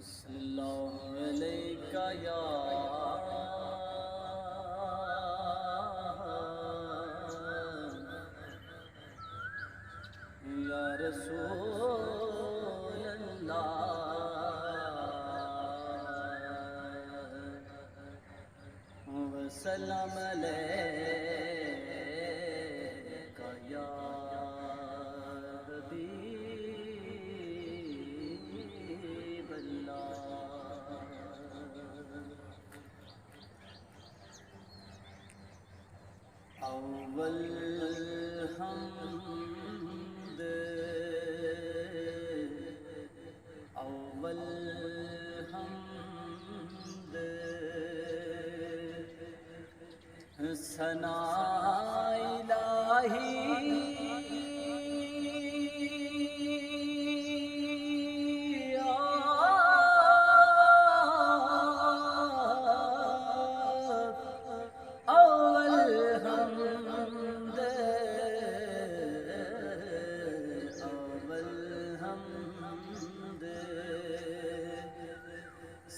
सल्लल्लाहु अलैका या रसूल अल्लाह वसल्लम अलैका या हबीब अल्लाह। अव्वल हमद अव्वल हमद सना इलाही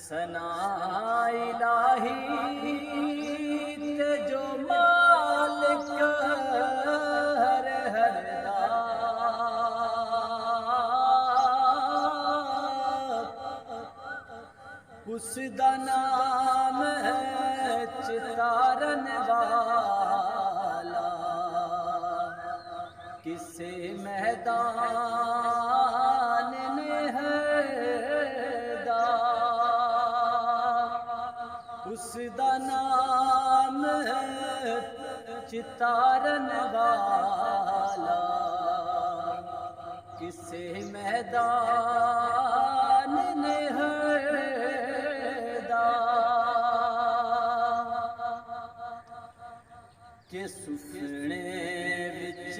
सना इलाही ते जो मालिक हर हर दा उस दा नाम है चितारन वाला। किसे मैदान में है उसदा नाम है चितारन वाला। किसे मैदान ने हरदा के सुफने विच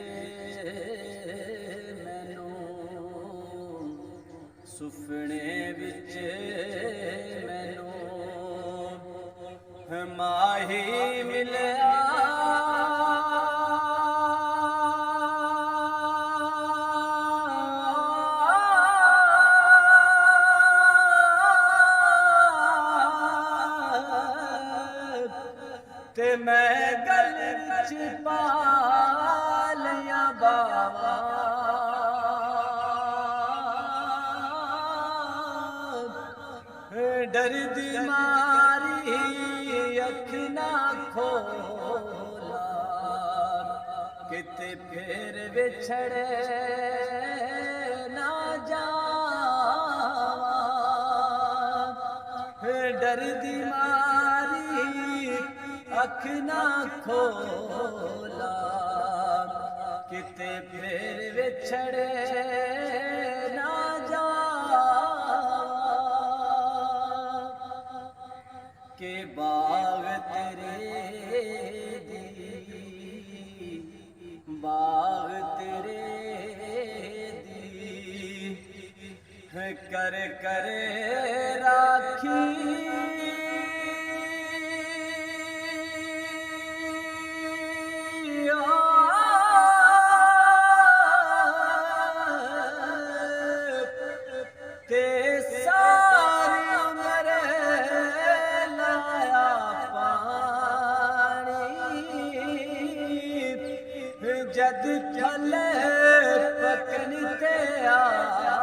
मैनू सुफने विच मैनू माही मिलया ते मैं गल च पा लिया बाबा। डर दी मारी अख ना खोला किते फिर बिछड़े ना जावा। डर दी मारी अख ना खोला किते फिर बिछड़े ना के बाग तेरे दी बाग तेरे दी कर कर राखी। ते सारी उम्र लाया पानी जद फले पकन ते आया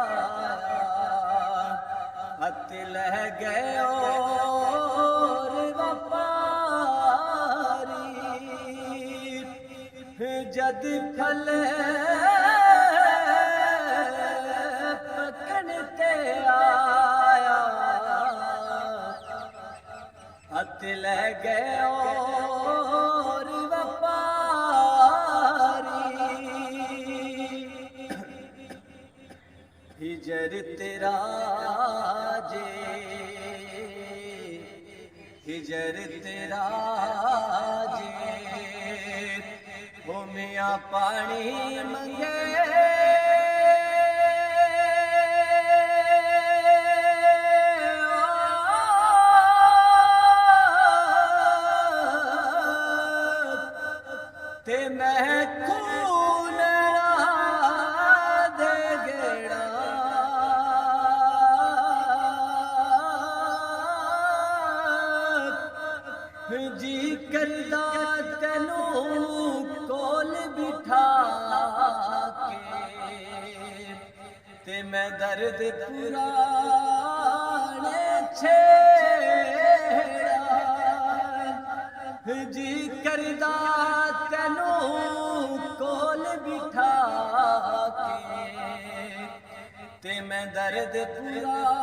हथ लह गए और व्यापारी जद फले हथ लह गए और व्यापारी। हिजर तेरा जे हिजर तेरा जे हो मियां पानी मंगे ते मैं खून दे गेड़ा करदा तैनू कोल बिठा के ते मैं दर्द पुराने छेड़ा जी करदा तैनू कोल बिठा के ते मैं दर्द पुराने